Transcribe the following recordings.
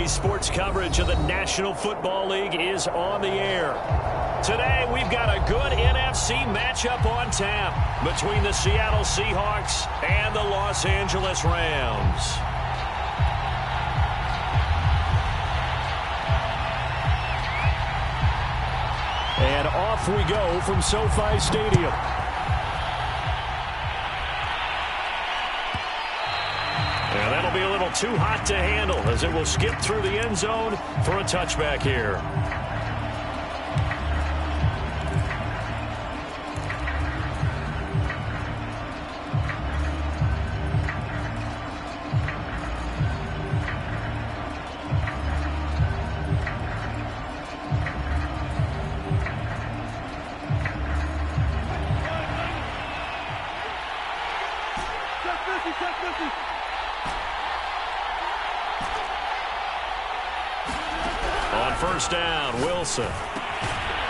Today's sports coverage of the National Football League is on the air. Today, we've got a good NFC matchup on tap between the Seattle Seahawks and the Los Angeles Rams. And off we go from SoFi Stadium. And that'll be a little too hot to handle as it will skip through the end zone for a touchback here. On first down, Wilson.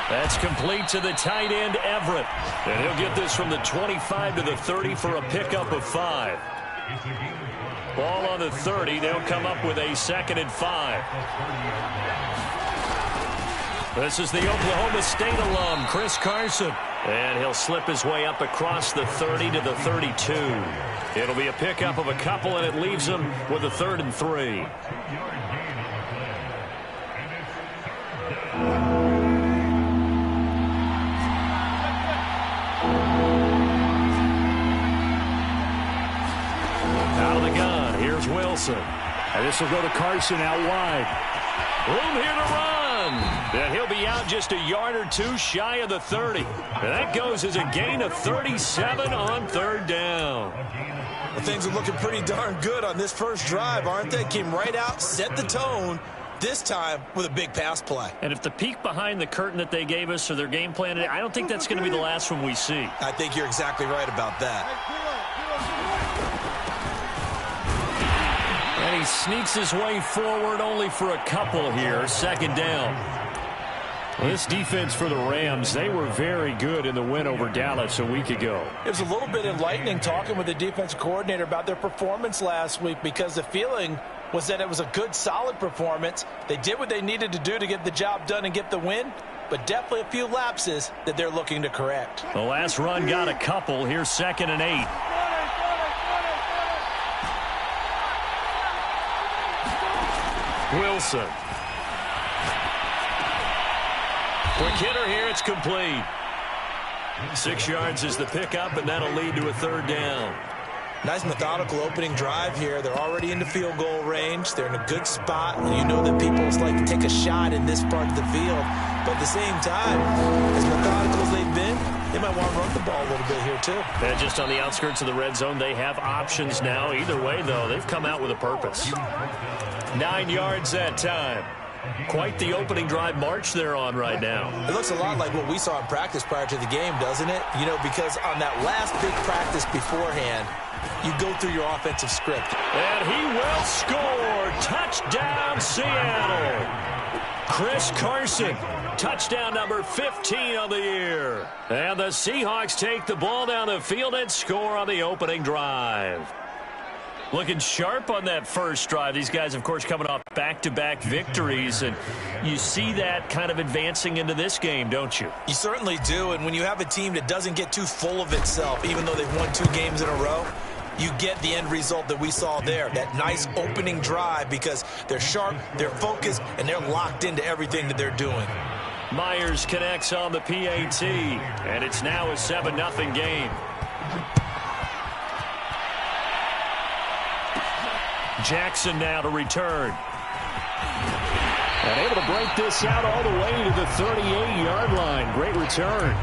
That's complete to the tight end, Everett. And he'll get this from the 25 to the 30 for a pickup of 5. Ball on the 30. They'll come up with a 2nd and 5. This is the Oklahoma State alum, Chris Carson. And he'll slip his way up across the 30 to the 32. It'll be a pickup of a couple, and it leaves him with a 3rd and 3. Out of the gun, here's Wilson. And this will go to Carson out wide. Room here to run. And he'll be out just a yard or two shy of the 30. And that goes as a gain of 37 on 3rd down. Well, things are looking pretty darn good on this first drive, aren't they? Came right out, set the tone, this time with a big pass play. And if the peek behind the curtain that they gave us or their game plan, I don't think that's going to be the last one we see. I think you're exactly right about that. And he sneaks his way forward only for a couple here. 2nd down. This defense for the Rams, they were very good in the win over Dallas a week ago. It was a little bit enlightening talking with the defensive coordinator about their performance last week, because the feeling was that it was a good, solid performance. They did what they needed to do to get the job done and get the win, but definitely a few lapses that they're looking to correct. The last run got a couple. Here's 2nd and 8. Wilson. Quick hitter here. It's complete. 6 yards is the pickup, and that'll lead to a 3rd down. Nice methodical opening drive here. They're already into field goal range. They're in a good spot. You know that people like to take a shot in this part of the field. But at the same time, as methodical as they've been, they might want to run the ball a little bit here too. And just on the outskirts of the red zone, they have options now. Either way, though, they've come out with a purpose. 9 yards that time. Quite the opening drive march they're on right now. It looks a lot like what we saw in practice prior to the game, doesn't it? You know, because on that last big practice beforehand, you go through your offensive script. And he will score. Touchdown, Seattle. Chris Carson, touchdown number 15 on the year. And the Seahawks take the ball down the field and score on the opening drive. Looking sharp on that first drive. These guys, of course, coming off back-to-back victories, and you see that kind of advancing into this game, don't you? You certainly do, and when you have a team that doesn't get too full of itself, even though they've won 2 games in a row, you get the end result that we saw there, that nice opening drive, because they're sharp, they're focused, and they're locked into everything that they're doing. Myers connects on the PAT, and it's now a 7-0 game. Jackson now to return. And able to break this out all the way to the 38-yard line. Great return.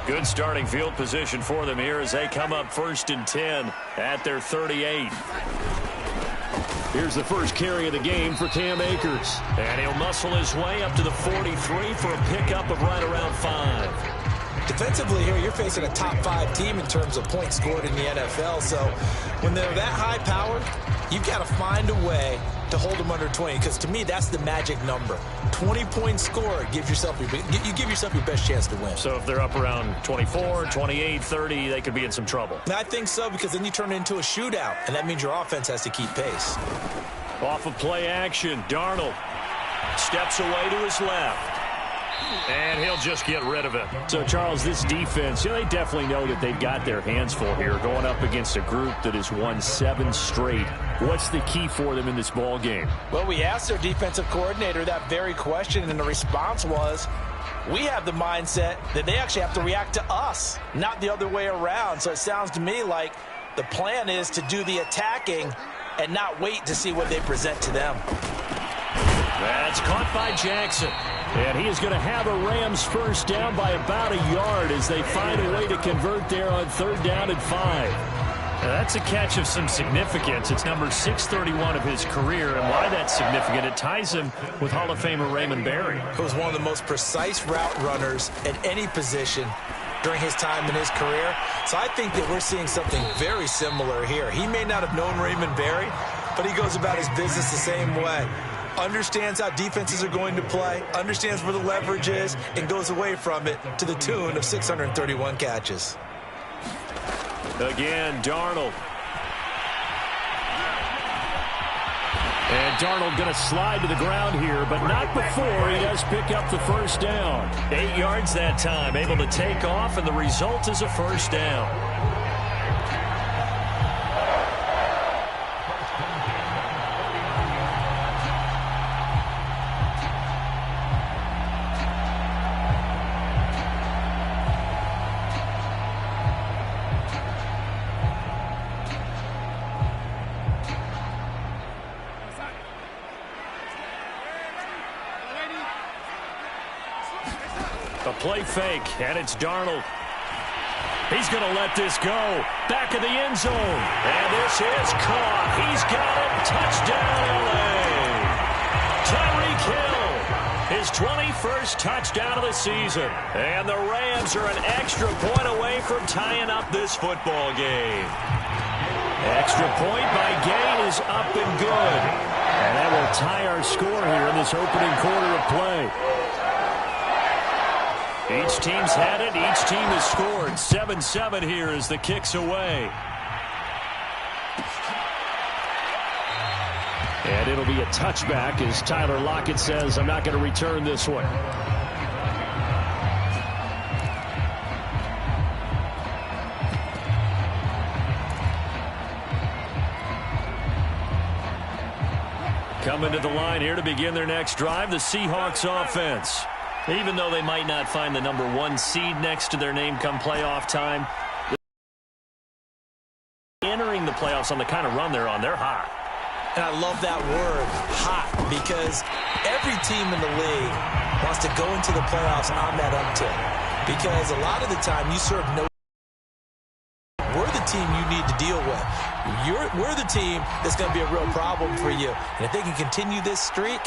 Good starting field position for them here as they come up 1st and 10 at their 38. Here's the first carry of the game for Cam Akers. And he'll muscle his way up to the 43 for a pickup of right around 5. Defensively here, you're facing a top 5 team in terms of points scored in the NFL. So when they're that high powered, you've got to find a way to hold them under 20, because to me, that's the magic number. 20 points scored, you give yourself your best chance to win. So if they're up around 24, 28, 30, they could be in some trouble. I think so, because then you turn it into a shootout, and that means your offense has to keep pace. Off of play action, Darnold steps away to his left. And he'll just get rid of it. So, Charles, this defense, they definitely know that they've got their hands full here going up against a group that has won 7 straight. What's the key for them in this ball game? Well, we asked their defensive coordinator that very question, and the response was, we have the mindset that they actually have to react to us, not the other way around. So it sounds to me like the plan is to do the attacking and not wait to see what they present to them. That's caught by Jackson. And he is going to have a Rams first down by about a yard as they find a way to convert there on 3rd down and 5. Now that's a catch of some significance. It's number 631 of his career, and why that's significant, it ties him with Hall of Famer Raymond Berry. Who was one of the most precise route runners at any position during his time in his career. So I think that we're seeing something very similar here. He may not have known Raymond Berry, but he goes about his business the same way. Understands how defenses are going to play, understands where the leverage is, and goes away from it to the tune of 631 catches. Again, Darnold. And Darnold going to slide to the ground here, but not before he does pick up the first down. 8 yards that time, able to take off, and the result is a first down. A play fake, and it's Darnold. He's going to let this go. Back of the end zone. And this is caught. He's got it. Touchdown, L.A. Tyreek Hill, his 21st touchdown of the season. And the Rams are an extra point away from tying up this football game. Extra point by Gain is up and good. And that will tie our score here in this opening quarter of play. Each team's had it. Each team has scored. 7-7 here as the kick's away. And it'll be a touchback as Tyler Lockett says, I'm not going to return this one. Coming to the line here to begin their next drive, the Seahawks offense. Even though they might not find the number 1 seed next to their name come playoff time, entering the playoffs on the kind of run they're on, they're hot. And I love that word, hot, because every team in the league wants to go into the playoffs on that uptick. Because a lot of the time you serve no. We're the team you need to deal with. We're the team that's going to be a real problem for you. And if they can continue this streak,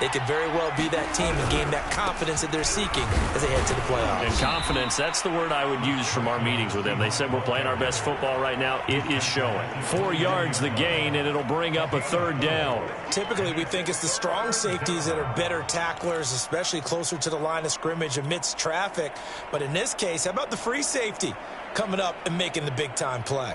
they could very well be that team and gain that confidence that they're seeking as they head to the playoffs. And confidence, that's the word I would use from our meetings with them. They said we're playing our best football right now. It is showing. 4 yards the gain, and it'll bring up a 3rd down. Typically, we think it's the strong safeties that are better tacklers, especially closer to the line of scrimmage amidst traffic. But in this case, how about the free safety coming up and making the big-time play?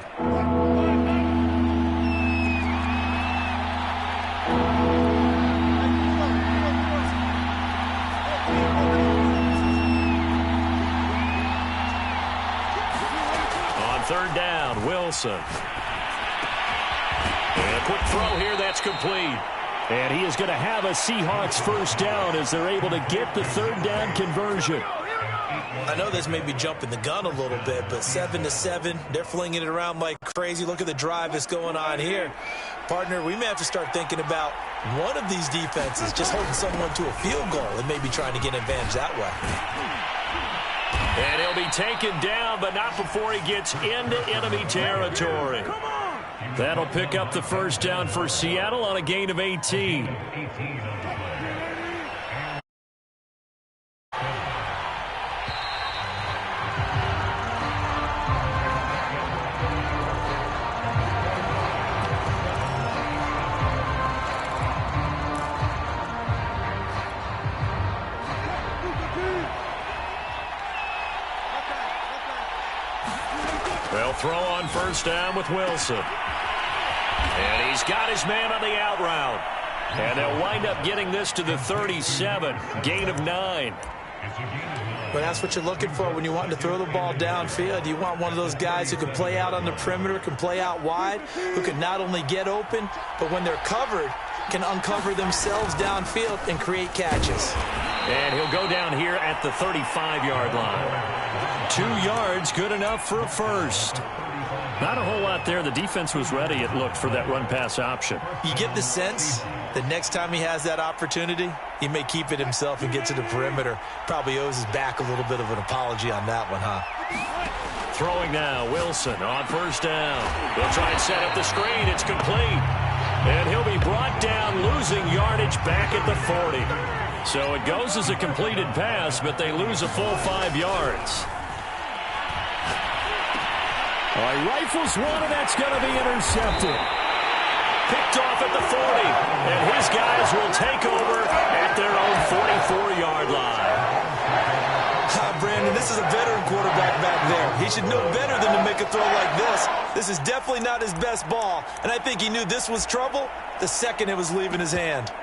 On 3rd down, Wilson. And a quick throw here, that's complete. And he is going to have a Seahawks first down as they're able to get the 3rd down conversion. I know this may be jumping the gun a little bit, but 7-7, they're flinging it around like crazy. Look at the drive that's going on here. Partner, we may have to start thinking about one of these defenses just holding someone to a field goal and maybe trying to get an advantage that way. And he'll be taken down, but not before he gets into enemy territory. That'll pick up the first down for Seattle on a gain of 18. They'll throw on first down with Wilson. And he's got his man on the out route. And they'll wind up getting this to the 37. Gain of 9. But that's what you're looking for when you want to throw the ball downfield. You want one of those guys who can play out on the perimeter, can play out wide, who can not only get open, but when they're covered, can uncover themselves downfield and create catches. And he'll go down here at the 35-yard line. 2 yards, good enough for a first. Not a whole lot there. The defense was ready, it looked, for that run-pass option. You get the sense that next time he has that opportunity, he may keep it himself and get to the perimeter. Probably owes his back a little bit of an apology on that one, huh? Throwing now, Wilson on first down. He'll try and set up the screen. It's complete. And he'll be brought down, losing yardage back at the 40. So it goes as a completed pass, but they lose a full 5 yards. All right, rifles one, and that's going to be intercepted. Picked off at the 40, and his guys will take over at their own 44-yard line. Brandon, this is a veteran quarterback back there. He should know better than to make a throw like this. This is definitely not his best ball, and I think he knew this was trouble the second it was leaving his hand.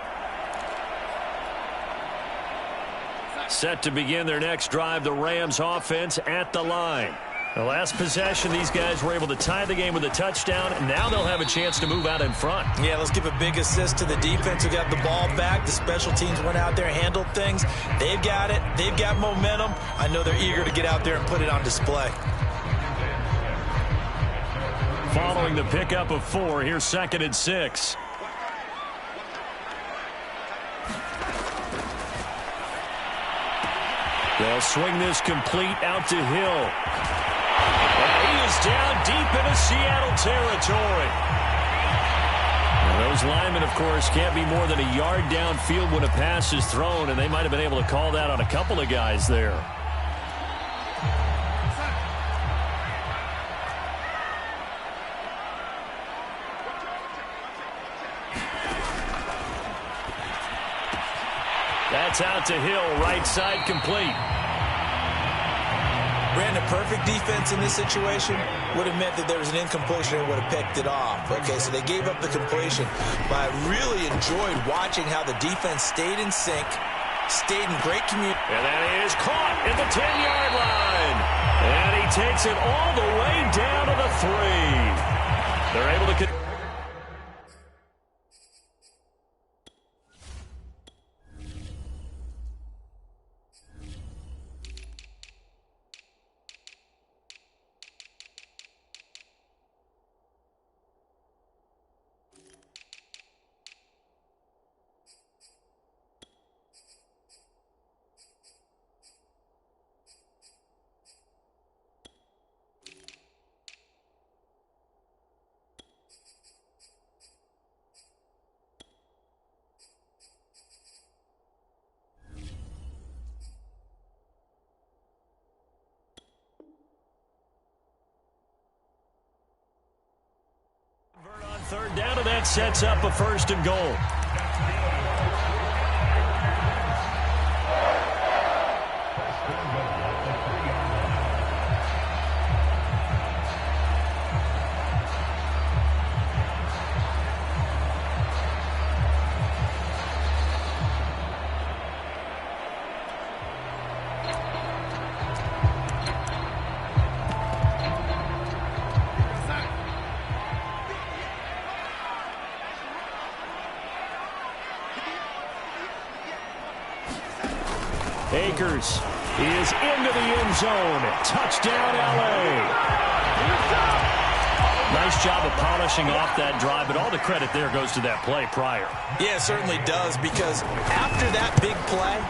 Set to begin their next drive, the Rams offense at the line. The last possession, these guys were able to tie the game with a touchdown, and now they'll have a chance to move out in front. Yeah, let's give a big assist to the defense who got the ball back. The special teams went out there, handled things. They've got it. They've got momentum. I know they're eager to get out there and put it on display. Following the pickup of 4, here's 2nd and 6. They'll swing this complete out to Hill. And he is down deep into Seattle territory. Now those linemen, of course, can't be more than a yard downfield when a pass is thrown, and they might have been able to call that on a couple of guys there. That's out to Hill, right side complete. Brandon, perfect defense in this situation would have meant that there was an incompletion and would have picked it off. Okay, so they gave up the completion. But I really enjoyed watching how the defense stayed in sync, stayed in great community. And that is caught at the 10-yard line. And he takes it all the way down to the 3. They're able to... Third down, and that sets up a 1st and goal. Akers is into the end zone. Touchdown, L.A. Nice job of polishing off that drive, but all the credit there goes to that play prior. Yeah, it certainly does, because after that big play,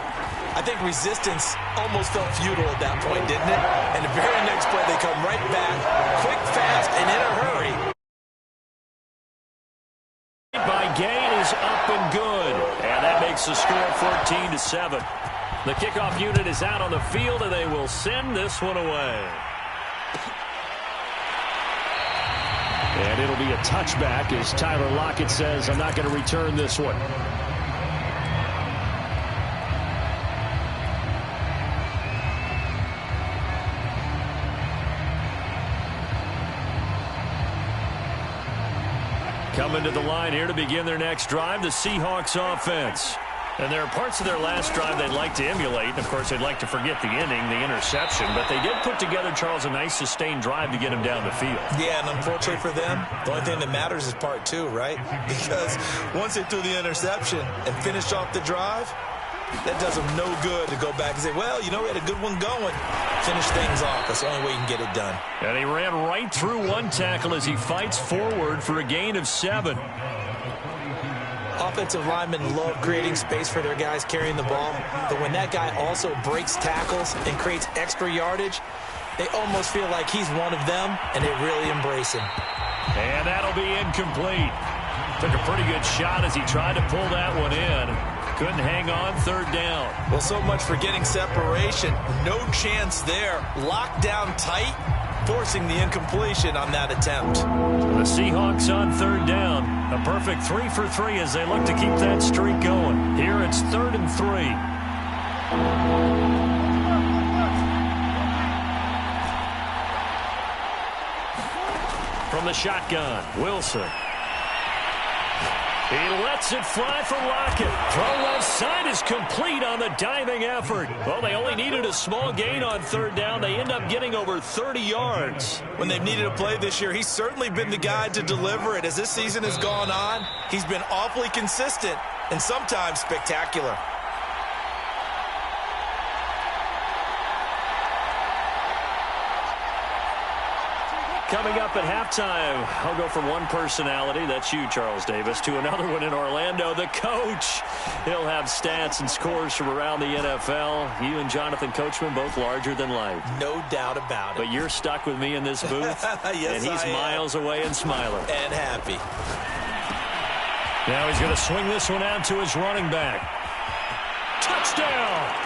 I think resistance almost felt futile at that point, didn't it? And the very next play, they come right back, quick, fast, and in a hurry. By Gay is up and good, and that makes the score 14-7. The kickoff unit is out on the field, and they will send this one away. And it'll be a touchback as Tyler Lockett says, I'm not going to return this one. Coming to the line here to begin their next drive, the Seahawks offense. And there are parts of their last drive they'd like to emulate. And, of course, they'd like to forget the ending, the interception. But they did put together, Charles, a nice sustained drive to get him down the field. Yeah, and unfortunately for them, the only thing that matters is part two, right? Because once they threw the interception and finished off the drive, that does them no good to go back and say, well, you know, we had a good one going. Finish things off. That's the only way you can get it done. And he ran right through one tackle as he fights forward for a gain of 7. Offensive linemen love creating space for their guys carrying the ball. But when that guy also breaks tackles and creates extra yardage, they almost feel like he's one of them, and they really embrace him. And that'll be incomplete. Took a pretty good shot as he tried to pull that one in. Couldn't hang on, 3rd down. Well, so much for getting separation. No chance there. Locked down tight, forcing the incompletion on that attempt. The Seahawks on 3rd down. A perfect 3 for 3 as they look to keep that streak going. Here it's 3rd and 3. From the shotgun, Wilson. He lets it fly for Lockett. Throw left side is complete on the diving effort. Well, they only needed a small gain on 3rd down. They end up getting over 30 yards. When they've needed a play this year, he's certainly been the guy to deliver it. As this season has gone on, he's been awfully consistent and sometimes spectacular. Coming up at halftime, I'll go from one personality, that's you, Charles Davis, to another one in Orlando, the coach. He'll have stats and scores from around the NFL. You and Jonathan Coachman both larger than life. No doubt about it. But you're stuck with me in this booth, yes, and he's miles away and smiling. And happy. Now he's going to swing this one out to his running back. Touchdown!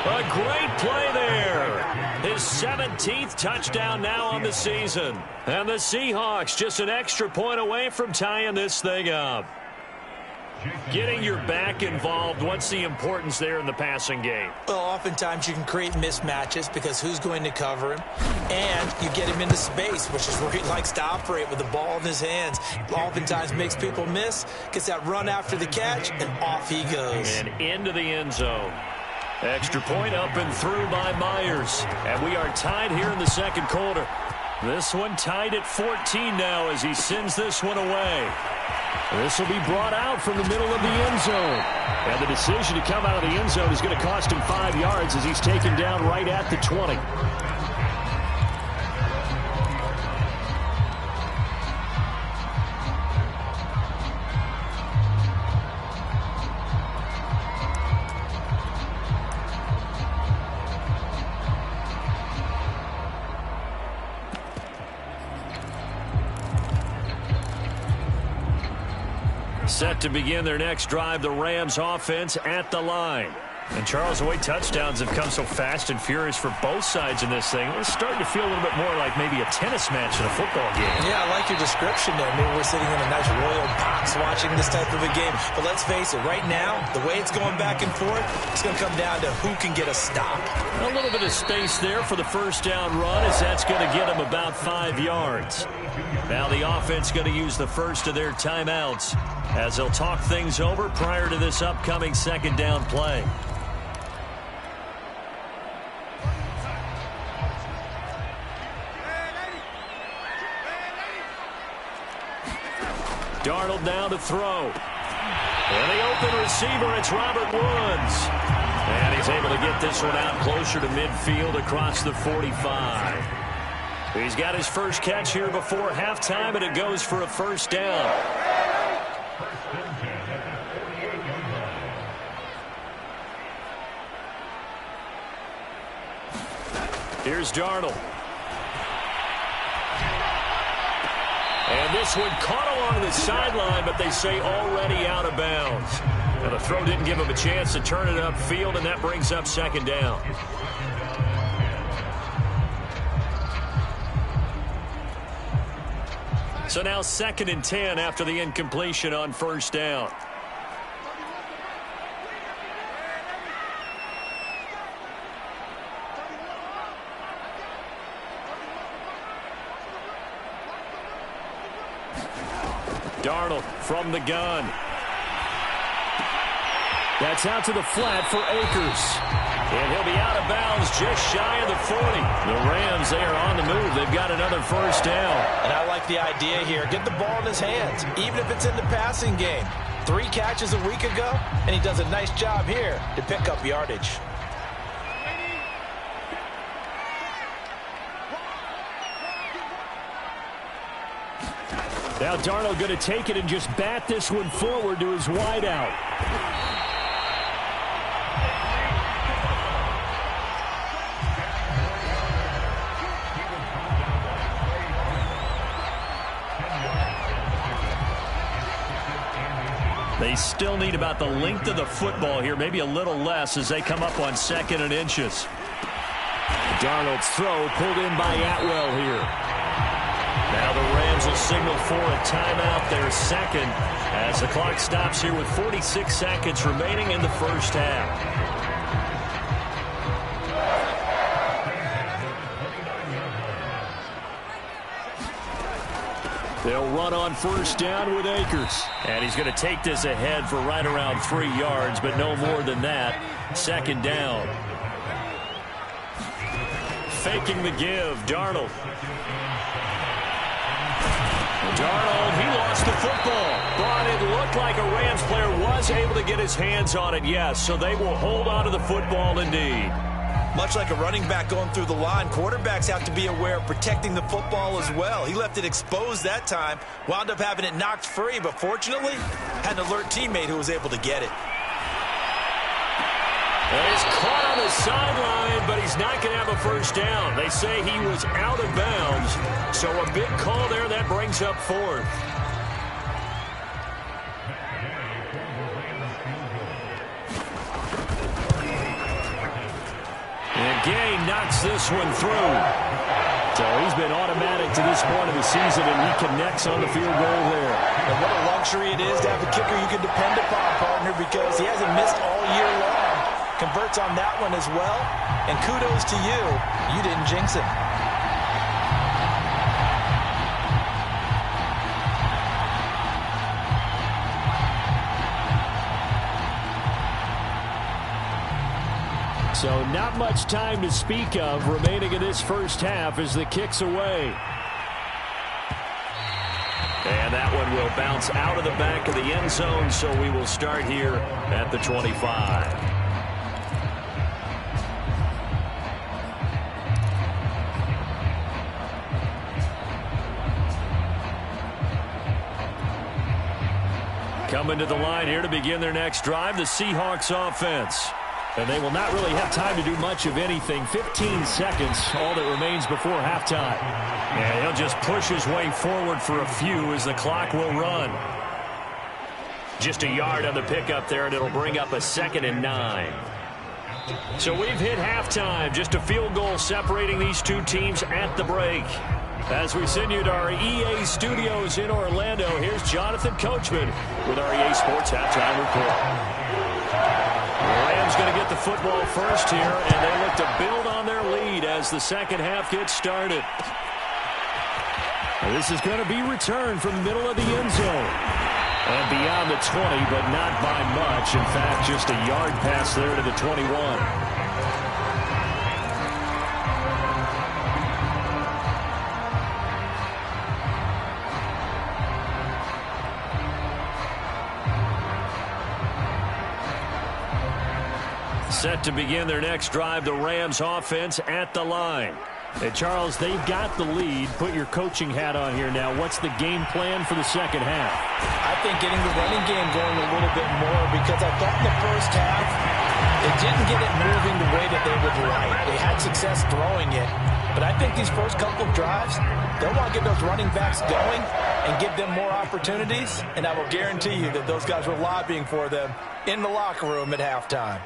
A great play there. His 17th touchdown now on the season. And the Seahawks just an extra point away from tying this thing up. Getting your back involved, what's the importance there in the passing game? Well, oftentimes you can create mismatches because who's going to cover him? And you get him into space, which is where he likes to operate with the ball in his hands. Oftentimes makes people miss, gets that run after the catch, and off he goes. And into the end zone. Extra point up and through by Myers. And we are tied here in the 2nd quarter. This one tied at 14 now as he sends this one away. This will be brought out from the middle of the end zone. And the decision to come out of the end zone is going to cost him 5 yards as he's taken down right at the 20. Set to begin their next drive, the Rams offense at the line. And, Charles, the way touchdowns have come so fast and furious for both sides in this thing, it's starting to feel a little bit more like maybe a tennis match in a football game. Yeah, I like your description there. Maybe we're sitting in a nice royal box watching this type of a game. But let's face it, right now, the way it's going back and forth, it's going to come down to who can get a stop. A little bit of space there for the first down run as that's going to get them about 5 yards. Now the offense going to use the first of their timeouts as they'll talk things over prior to this upcoming 2nd down play. Darnold now to throw. And the open receiver, it's Robert Woods. And he's able to get this one out closer to midfield across the 45. He's got his first catch here before halftime, and it goes for a first down. Here's Darnold. And this one caught along the sideline, but they say already out of bounds. Now the throw didn't give him a chance to turn it upfield, and that brings up 2nd down. So now 2nd and 10 after the incompletion on first down. Darnold from the gun. That's out to the flat for Akers. And he'll be out of bounds just shy of the 40. The Rams, they are on the move. They've got another first down. And I like the idea here. Get the ball in his hands, even if it's in the passing game. 3 catches a week ago, and he does a nice job here to pick up yardage. Now Darnold going to take it and just bat this one forward to his wideout. They still need about the length of the football here, maybe a little less as they come up on 2nd and inches. Darnold's throw pulled in by Atwell here. Now the Rams will signal for a timeout, their second, as the clock stops here with 46 seconds remaining in the first half. They'll run on first down with Akers. And he's going to take this ahead for right around 3 yards, but no more than that. 2nd down. Faking the give, Darnold. Darnold, he lost the football, but it looked like a Rams player was able to get his hands on it, yes, so they will hold on to the football indeed. Much like a running back going through the line, quarterbacks have to be aware of protecting the football as well. He left it exposed that time, wound up having it knocked free, but fortunately, had an alert teammate who was able to get it. And he's caught on the sideline, but he's not going to have a first down. They say he was out of bounds, so a big call there that brings up 4th. And Gay knocks this one through. So he's been automatic to this point of the season, and he connects on the field goal there. And what a luxury it is to have a kicker you can depend upon, partner, because he hasn't missed all year long. Converts on that one as well, and kudos to you. You didn't jinx him. So not much time to speak of remaining in this first half as the kick's away. And that one will bounce out of the back of the end zone, so we will start here at the 25. Coming to the line here to begin their next drive, the Seahawks offense. And they will not really have time to do much of anything. 15 seconds, all that remains before halftime. And he'll just push his way forward for a few as the clock will run. Just a yard on the pickup there, and it'll bring up a 2nd and 9. So we've hit halftime. Just a field goal separating these two teams at the break. As we send you to our EA studios in Orlando, here's Jonathan Coachman with our EA Sports Halftime Report. Rams going to get the football first here, and they look to build on their lead as the second half gets started. This is going to be returned from the middle of the end zone. And beyond the 20, but not by much. In fact, just a yard pass there to the 21. Set to begin their next drive, the Rams offense at the line. Hey, Charles, they've got the lead. Put your coaching hat on here now. What's the game plan for the second half? I think getting the running game going a little bit more, because I thought in the first half they didn't get it moving the way that they would like. They had success throwing it, but I think these first couple of drives, they'll want to get those running backs going and give them more opportunities, and I will guarantee you that those guys were lobbying for them in the locker room at halftime.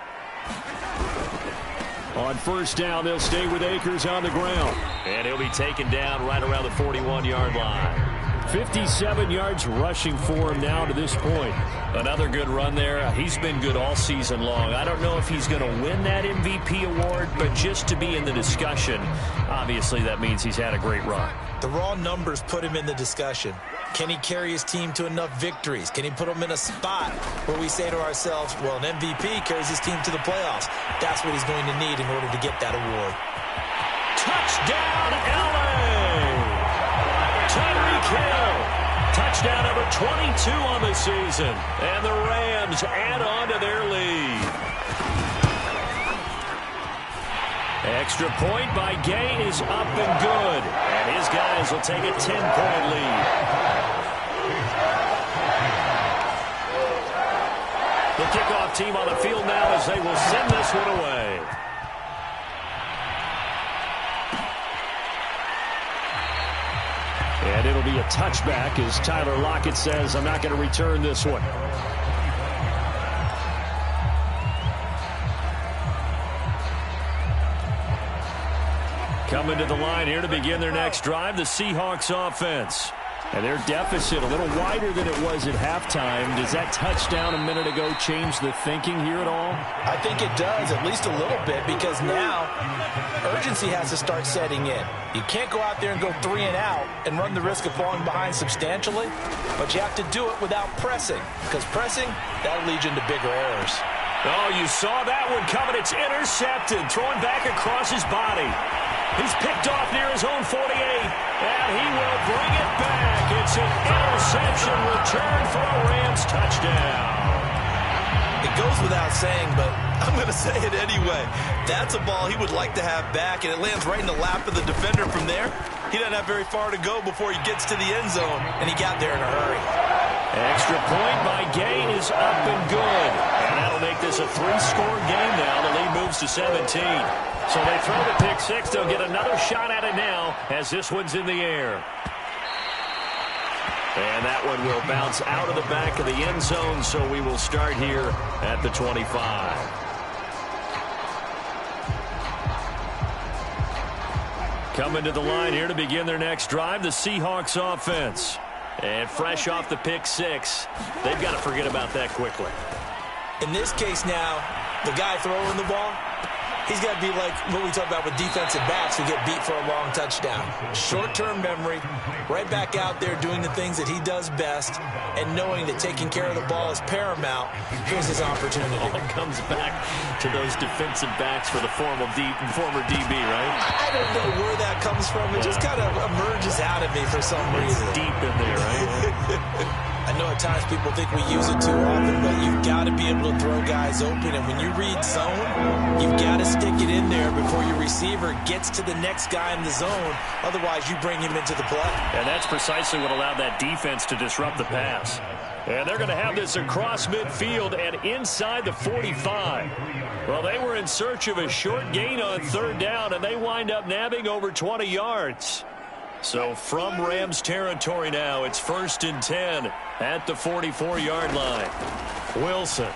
On first down, they'll stay with Akers on the ground. And he'll be taken down right around the 41-yard line. 57 yards rushing for him now to this point. Another good run there. He's been good all season long. I don't know if he's going to win that MVP award, but just to be in the discussion, obviously that means he's had a great run. The raw numbers put him in the discussion. Can he carry his team to enough victories? Can he put them in a spot where we say to ourselves, well, an MVP carries his team to the playoffs. That's what he's going to need in order to get that award. Touchdown, LA! Tyreek Hill. Touchdown number 22 on the season. And the Rams add on to their lead. Extra point by Gay is up and good. And his guys will take a 10-point lead. The kickoff team on the field now as they will send this one away. And it'll be a touchback as Tyler Lockett says, I'm not going to return this one. Coming to the line here to begin their next drive, the Seahawks offense. And their deficit a little wider than it was at halftime. Does that touchdown a minute ago change the thinking here at all? I think it does, at least a little bit, because now urgency has to start setting in. You can't go out there and go 3 and out and run the risk of falling behind substantially, but you have to do it without pressing, because pressing, that'll lead you into bigger errors. Oh, you saw that one coming. It's intercepted, thrown back across his body. He's picked off near his own 48, and he will bring it back. It's an interception return for a Rams touchdown. It goes without saying, but I'm going to say it anyway. That's a ball he would like to have back, and it lands right in the lap of the defender from there. He doesn't have very far to go before he gets to the end zone, and he got there in a hurry. Extra point by Gay is up and good. And that'll make this a 3-score game now. The lead moves to 17. So they throw the pick six. They'll get another shot at it now as this one's in the air. And that one will bounce out of the back of the end zone, so we will start here at the 25. Coming to the line here to begin their next drive, the Seahawks offense. And fresh off the pick six, they've got to forget about that quickly. In this case now, the guy throwing the ball, he's got to be like what we talk about with defensive backs who get beat for a long touchdown. Short-term memory, right back out there doing the things that he does best, and knowing that taking care of the ball is paramount. Here's his opportunity. All comes back to those defensive backs for the former DB, right? I don't know where that comes from. It just kind of emerges out of me for some reason. It's deep in there, right? I know at times people think we use it too often, but you've got to be able to throw guys open. And when you read zone, you've got to stick it in there before your receiver gets to the next guy in the zone. Otherwise, you bring him into the play. And that's precisely what allowed that defense to disrupt the pass. And they're going to have this across midfield and inside the 45. Well, they were in search of a short gain on third down, and they wind up nabbing over 20 yards. So from Rams territory now, it's 1st and 10 at the 44-yard line. Wilson.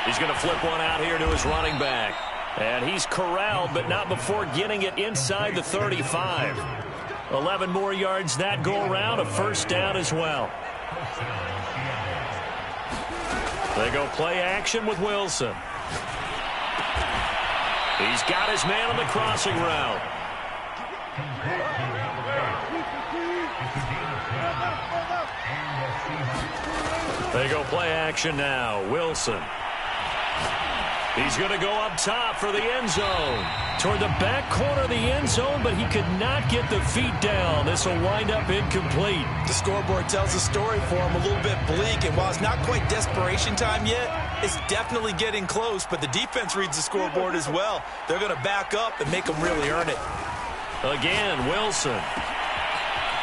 He's going to flip one out here to his running back. And he's corralled, but not before getting it inside the 35. 11 more yards that go around, a first down as well. They go play action with Wilson. He's got his man on the crossing route. They go play action now. Wilson. He's going to go up top for the end zone. Toward the back corner of the end zone, but he could not get the feet down. This will wind up incomplete. The scoreboard tells a story for him, a little bit bleak. And while it's not quite desperation time yet, it's definitely getting close. But the defense reads the scoreboard as well. They're going to back up and make them really earn it. Again, Wilson.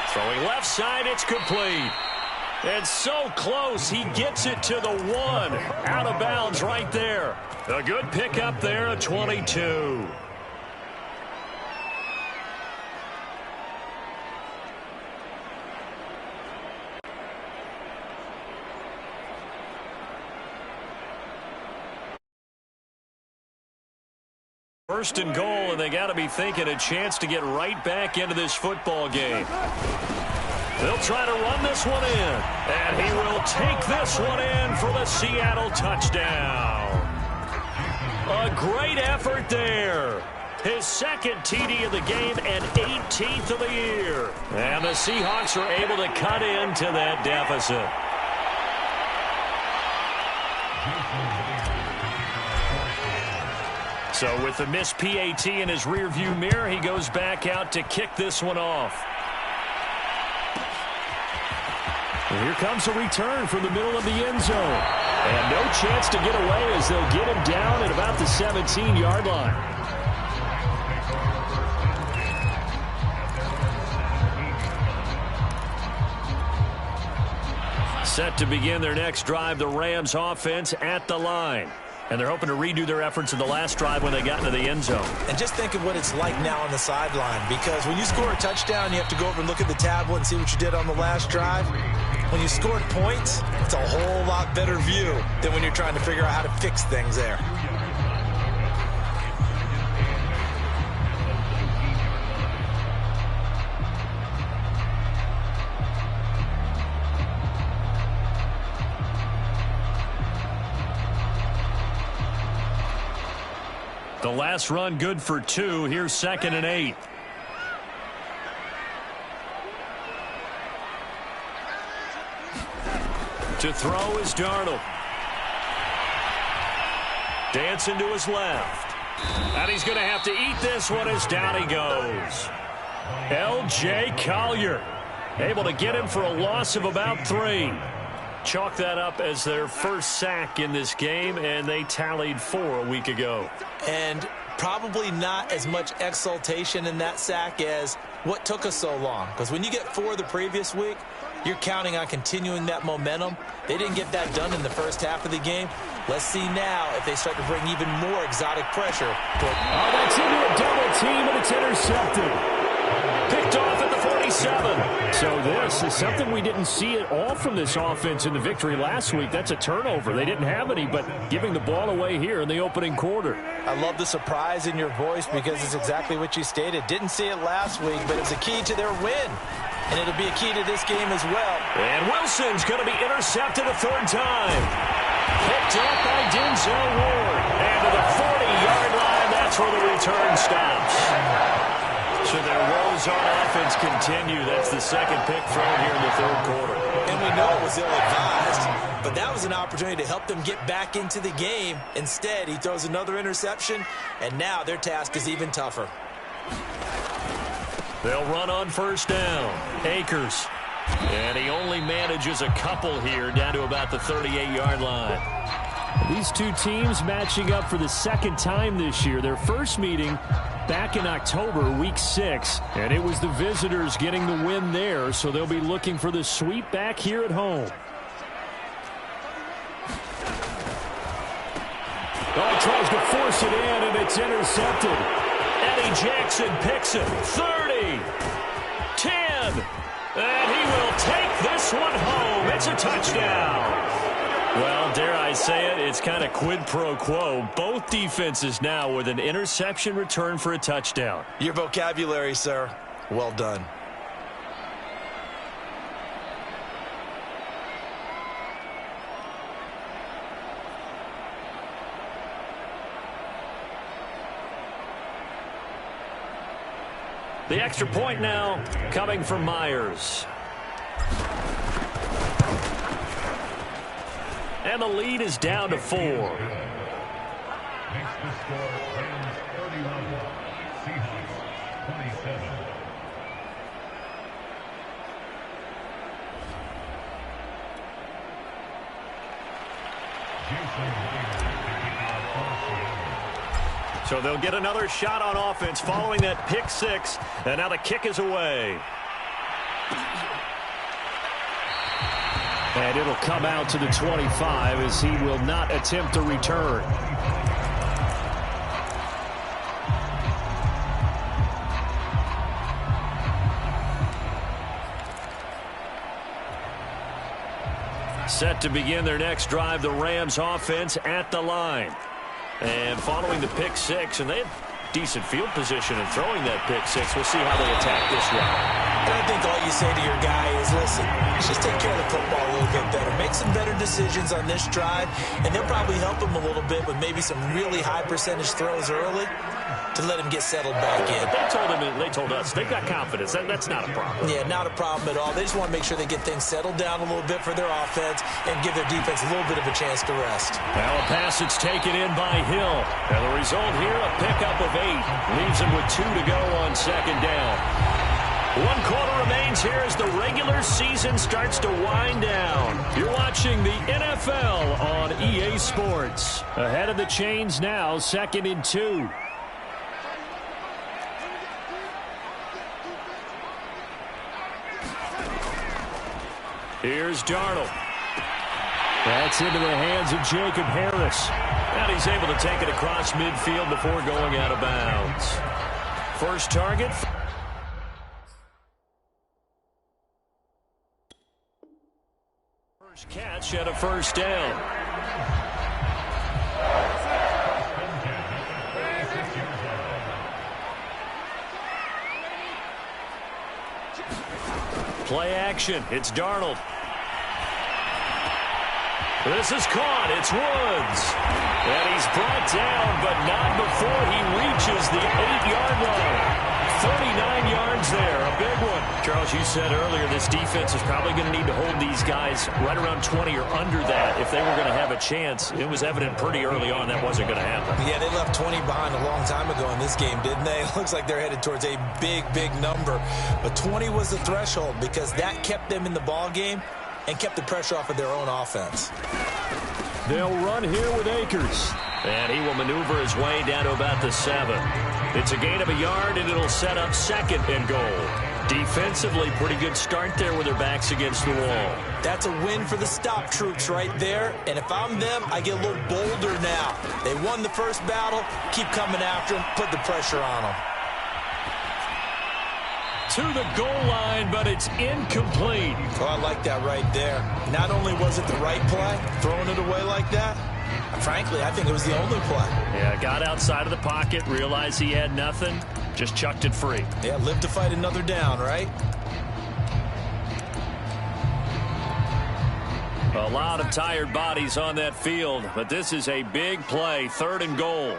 Throwing left side, it's complete. And so close, he gets it to the 1. Out of bounds right there. A good pickup there at 22. First and goal, and they got to be thinking a chance to get right back into this football game. They'll try to run this one in, and he will take this one in for the Seattle touchdown. A great effort there. his second TD of the game and 18th of the year. And the Seahawks are able to cut into that deficit. So with the missed PAT in his rearview mirror, he goes back out to kick this one off. And here comes a return from the middle of the end zone. And no chance to get away as they'll get him down at about the 17-yard line. Set to begin their next drive, the Rams offense at the line. And they're hoping to redo their efforts in the last drive when they got into the end zone. And just think of what it's like now on the sideline, because when you score a touchdown, you have to go over and look at the tablet and see what you did on the last drive. When you scored points, it's a whole lot better view than when you're trying to figure out how to fix things there. The last run good for 2. Here's 2nd and 8. To throw is Darnold. Dancing to his left. And he's going to have to eat this one as down he goes. L.J. Collier able to get him for a loss of about 3. Chalk that up as their first sack in this game, and they tallied 4 a week ago. And probably not as much exultation in that sack as what took us so long. Because when you get 4 the previous week, you're counting on continuing that momentum. They didn't get that done in the first half of the game. Let's see now if they start to bring even more exotic pressure. Oh, that's into a double team, and it's intercepted. Picked off at the 47. So this is something we didn't see at all from this offense in the victory last week. That's a turnover. They didn't have any, but giving the ball away here in the opening quarter. I love the surprise in your voice because it's exactly what you stated. Didn't see it last week, but it's a key to their win. And it'll be a key to this game as well. And Wilson's going to be intercepted a 3rd time. Picked up by Denzel Ward. And to the 40-yard line, that's where the return stops. So their woes on offense continue. That's the second pick thrown here in the 3rd quarter. And we know it was ill-advised, but that was an opportunity to help them get back into the game. Instead, he throws another interception, and now their task is even tougher. They'll run on 1st down. Akers. And he only manages a couple here down to about the 38-yard line. These two teams matching up for the 2nd time this year. Their first meeting back in October, week 6, and it was the visitors getting the win there, so they'll be looking for the sweep back here at home. Oh, tries to force it in, and it's intercepted. Eddie Jackson picks it. 30, 10, and he will take this one home. It's a touchdown. Well, dare I say it, it's kind of quid pro quo. Both defenses now with an interception return for a touchdown. Your vocabulary, sir. Well done. The extra point now coming from Myers. And the lead is down to 4. Makes the score Rams 31, Seahawks 27. So they'll get another shot on offense following that pick 6, and now the kick is away. And it'll come out to the 25 as he will not attempt to return. Set to begin their next drive, the Rams offense at the line. And following the pick 6, and they had decent field position in throwing that pick 6. We'll see how they attack this one. And I think all you say to your guy is, listen, let's just take care of the football a little bit better. Make some better decisions on this drive, and they'll probably help him a little bit with maybe some really high percentage throws early to let him get settled back in. They told us they've got confidence. That's not a problem. Yeah, not a problem at all. They just want to make sure they get things settled down a little bit for their offense and give their defense a little bit of a chance to rest. Now a pass that's taken in by Hill. And the result here, a pickup of 8. Leaves him with 2 to go on second down. 1 quarter remains here as the regular season starts to wind down. You're watching the NFL on EA Sports. Ahead of the chains now, 2nd and 2. Here's Darnold. That's into the hands of Jacob Harris. And he's able to take it across midfield before going out of bounds. First target. First catch at a first down. Play action. It's Darnold. This is caught. It's Woods. And he's brought down, but not before he reaches the 8-yard line. 39 yards there. A big one. Charles, you said earlier this defense is probably going to need to hold these guys right around 20 or under that if they were going to have a chance. It was evident pretty early on that wasn't going to happen. Yeah, they left 20 behind a long time ago in this game, didn't they? It looks like they're headed towards a big, big number. But 20 was the threshold because that kept them in the ball game and kept the pressure off of their own offense. They'll run here with Akers. And he will maneuver his way down to about the 7. It's a gain of a yard, and it'll set up 2nd and goal. Defensively, pretty good start there with their backs against the wall. That's a win for the stop troops right there. And if I'm them, I get a little bolder now. They won the first battle. Keep coming after them. Put the pressure on them. To the goal line, but it's incomplete. Oh, I like that right there. Not only was it the right play, throwing it away like that, frankly, I think it was the only play. Yeah, got outside of the pocket, realized he had nothing, just chucked it free. Yeah, live to fight another down, right? A lot of tired bodies on that field, but this is a big play, 3rd and goal.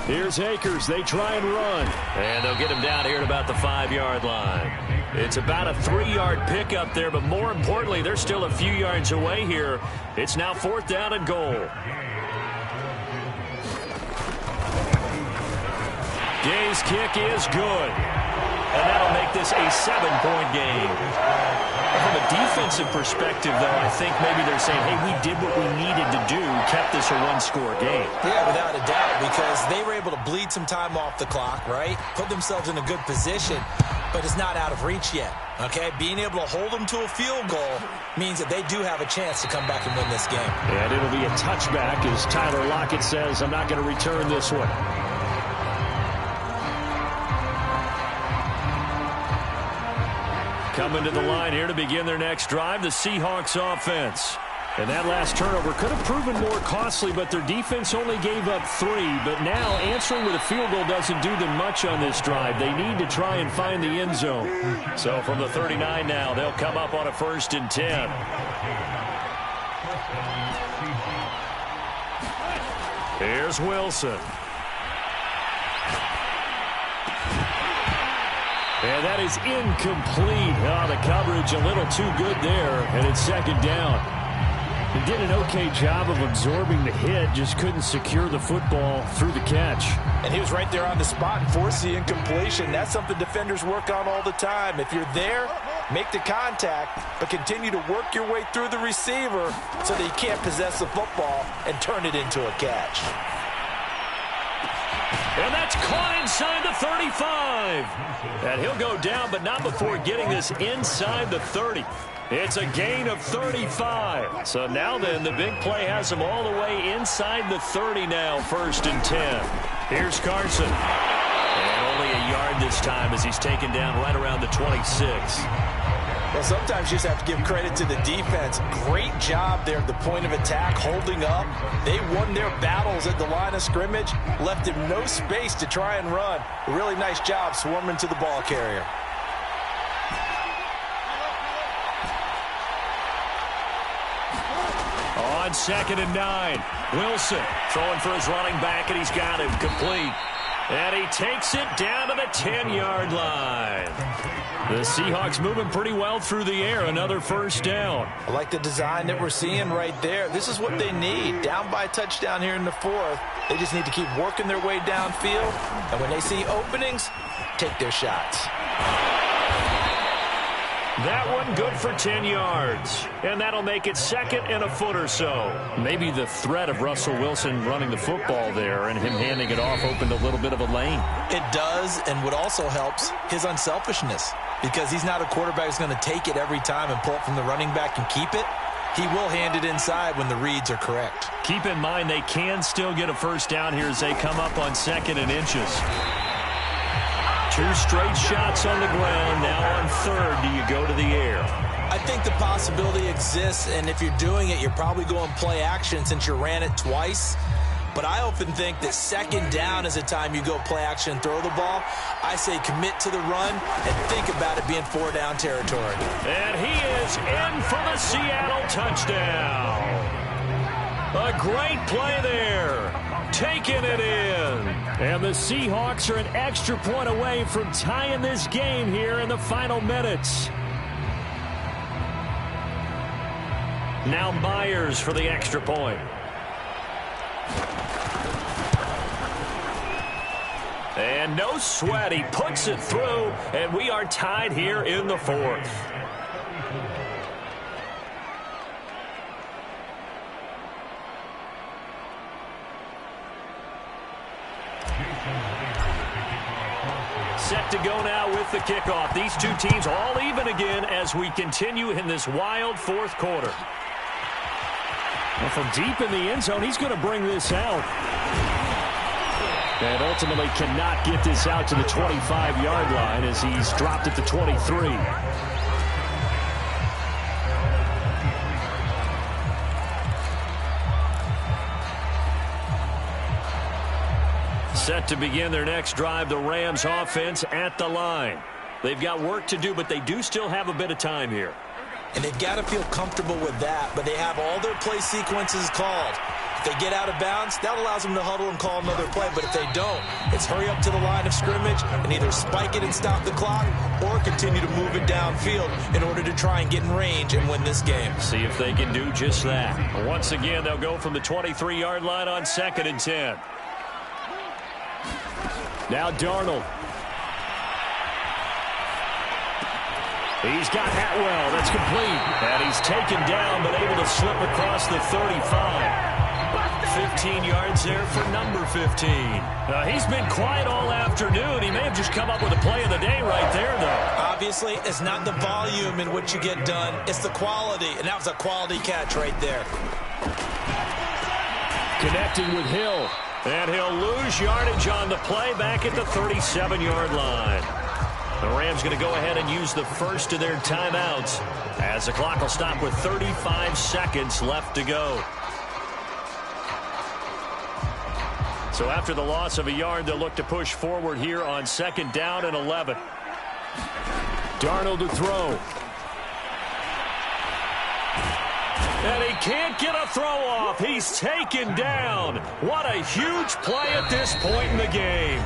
Here's Akers. They try and run. And they'll get him down here at about the 5-yard line. It's about a 3-yard pickup there, but more importantly, they're still a few yards away here. It's now 4th down and goal. Gay's kick is good. And that'll make this a 7-point game. From a defensive perspective, though, I think maybe they're saying, hey, we did what we needed to do, kept this a 1-score game. Yeah, without a doubt, because they were able to bleed some time off the clock, right? Put themselves in a good position, but it's not out of reach yet, okay? Being able to hold them to a field goal means that they do have a chance to come back and win this game. And it'll be a touchback, as Tyler Lockett says, I'm not going to return this one. Coming to the line here to begin their next drive, the Seahawks offense. And that last turnover could have proven more costly, but their defense only gave up 3. But now answering with a field goal doesn't do them much on this drive. They need to try and find the end zone. So from the 39 now, they'll come up on a 1st and 10. Here's Wilson. And that is incomplete. Oh, the coverage a little too good there, and it's 2nd down. He did an okay job of absorbing the hit, just couldn't secure the football through the catch. And he was right there on the spot and forced the incompletion. That's something defenders work on all the time. If you're there, make the contact, but continue to work your way through the receiver so that you can't possess the football and turn it into a catch. And that's caught inside the 35. And he'll go down, but not before getting this inside the 30. It's a gain of 35. So now then, the big play has him all the way inside the 30 now, 1st and 10. Here's Carson. And only a yard this time as he's taken down right around the 26. Well, sometimes you just have to give credit to the defense. Great job there at the point of attack, holding up. They won their battles at the line of scrimmage, left him no space to try and run. A really nice job swarming to the ball carrier. On 2nd and 9. Wilson throwing for his running back, and he's got him complete. And he takes it down to the 10-yard line. The Seahawks moving pretty well through the air. Another first down. I like the design that we're seeing right there. This is what they need. Down by a touchdown here in the 4th. They just need to keep working their way downfield. And when they see openings, take their shots. That one good for 10 yards. And that'll make it 2nd and a foot or so. Maybe the threat of Russell Wilson running the football there and him handing it off opened a little bit of a lane. It does, and what also helps, his unselfishness. Because he's not a quarterback who's going to take it every time and pull it from the running back and keep it. He will hand it inside when the reads are correct. Keep in mind they can still get a first down here as they come up on 2nd and inches. 2 straight shots on the ground. Now on 3rd, do you go to the air? I think the possibility exists, and if you're doing it, you're probably going play action since you ran it twice. But I often think that 2nd down is the time you go play action and throw the ball. I say commit to the run and think about it being 4-down territory. And he is in for the Seattle touchdown. A great play there. Taking it in. And the Seahawks are an extra point away from tying this game here in the final minutes. Now Myers for the extra point. And no sweat. He puts it through, and we are tied here in the 4th. Set to go now with the kickoff. These two teams all even again as we continue in this wild 4th quarter. Well, from deep in the end zone, he's going to bring this out. And ultimately cannot get this out to the 25-yard line as he's dropped at the 23. Set to begin their next drive, the Rams offense at the line. They've got work to do, but they do still have a bit of time here. And they've got to feel comfortable with that, but they have all their play sequences called. If they get out of bounds, that allows them to huddle and call another play. But if they don't, it's hurry up to the line of scrimmage and either spike it and stop the clock or continue to move it downfield in order to try and get in range and win this game. See if they can do just that. Once again, they'll go from the 23-yard line on 2nd and 10. Now Darnold. He's got Hatwell. That's complete. And he's taken down, but able to slip across the 35. 15 yards there for number 15. He's been quiet all afternoon. He may have just come up with a play of the day right there, though. Obviously, it's not the volume in which you get done. It's the quality, and that was a quality catch right there. Connecting with Hill. And he'll lose yardage on the play back at the 37-yard line. The Rams going to go ahead and use the first of their timeouts as the clock will stop with 35 seconds left to go. So after the loss of a yard, they'll look to push forward here on 2nd down and 11. Darnold to throw. And he can't get a throw off. He's taken down. What a huge play at this point in the game.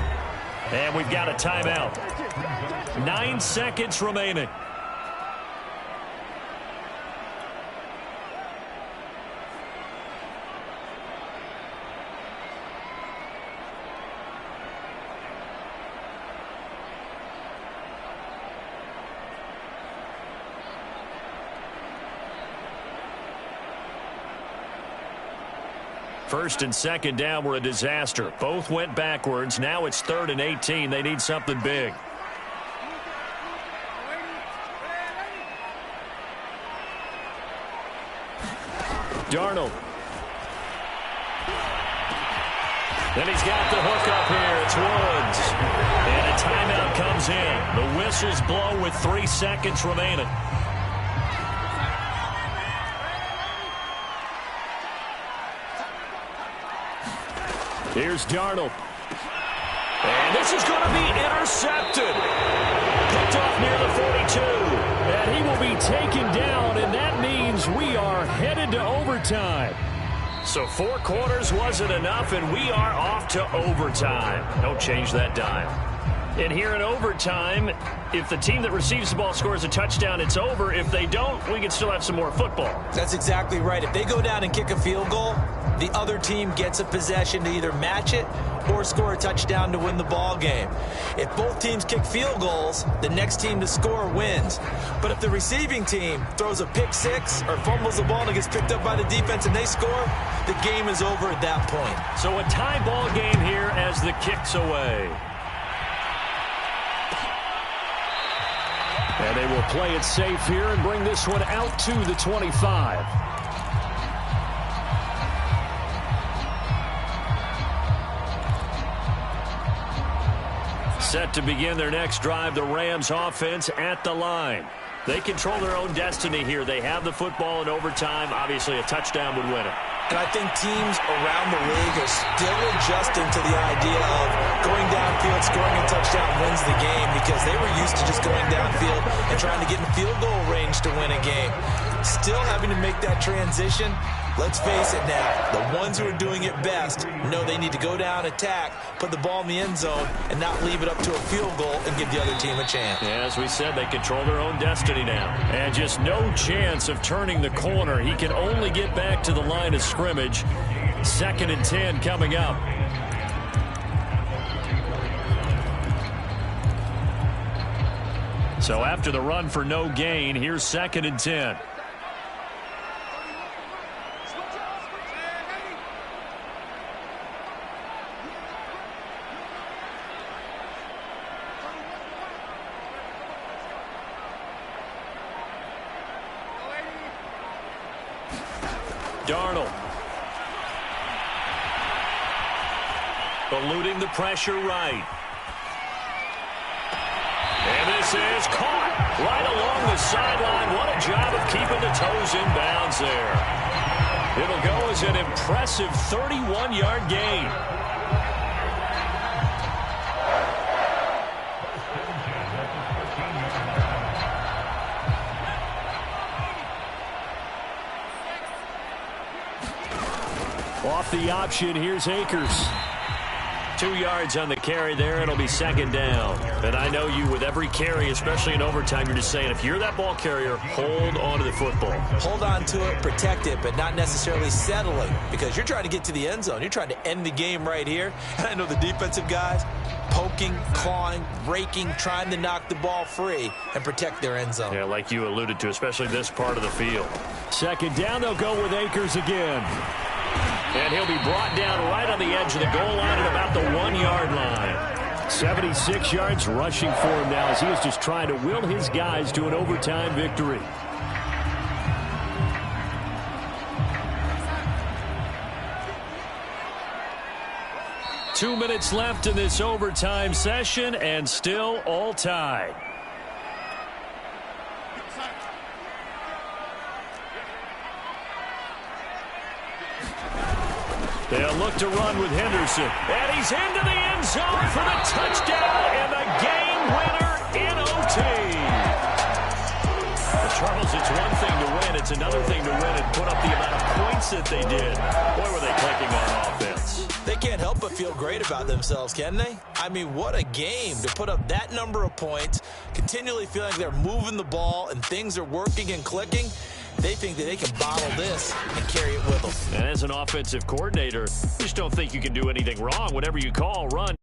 And we've got a timeout. 9 seconds remaining. First and 2nd down were a disaster. Both went backwards. Now it's 3rd and 18. They need something big. Darnold. Then he's got the hook up here. It's Woods. And a timeout comes in. The whistles blow with 3 seconds remaining. Here's Darnold. And this is going to be intercepted. Picked off near the 42. And he will be taken down, and that means we are headed to overtime. overtime. So 4 quarters wasn't enough, and we are off to overtime. Don't change that dime. And here in overtime, if the team that receives the ball scores a touchdown, it's over. If they don't, we can still have some more football. That's exactly right. If they go down and kick a field goal, the other team gets a possession to either match it or score a touchdown to win the ball game. If both teams kick field goals, the next team to score wins. But if the receiving team throws a pick six or fumbles the ball and it gets picked up by the defense and they score, the game is over at that point. So a tie ball game here as the kick's away. And they will play it safe here and bring this one out to the 25. Set to begin their next drive, the Rams offense at the line. They control their own destiny here. They have the football in overtime. Obviously, a touchdown would win it. And I think teams around the league are still adjusting to the idea of going downfield, scoring a touchdown wins the game, because they were used to just going downfield and trying to get in field goal range to win a game. Still having to make that transition. Let's face it now, the ones who are doing it best know they need to go down, attack, put the ball in the end zone, and not leave it up to a field goal and give the other team a chance. Yeah, as we said, they control their own destiny now. And just no chance of turning the corner. He can only get back to the line of scrimmage. 2nd and 10 coming up. So after the run for no gain, here's 2nd and 10. Darnold. Eluding the pressure right. And this is caught right along the sideline. What a job of keeping the toes in bounds there. It'll go as an impressive 31-yard gain. Off the option, here's Akers. 2 yards on the carry there. It'll be 2nd down. And I know you, with every carry, especially in overtime, you're just saying, if you're that ball carrier, hold on to the football. Hold on to it, protect it, but not necessarily settling, because you're trying to get to the end zone. You're trying to end the game right here. And I know the defensive guys poking, clawing, raking, trying to knock the ball free and protect their end zone. Yeah, like you alluded to, especially this part of the field. 2nd down, they'll go with Akers again. And he'll be brought down right on the edge of the goal line at about the 1-yard line. 76 yards rushing for him now as he is just trying to will his guys to an overtime victory. Two minutes left in this overtime session, and still all tied. They'll look to run with Henderson. And he's into the end zone for the touchdown and the game winner in OT. Well, Charles, it's one thing to win. It's another thing to win and put up the amount of points that they did. Boy, were they clicking on offense. They can't help but feel great about themselves, can they? I mean, what a game to put up that number of points, continually feeling like they're moving the ball and things are working and clicking. They think that they can bottle this and carry it with them. And as an offensive coordinator, you just don't think you can do anything wrong. Whatever you call, run.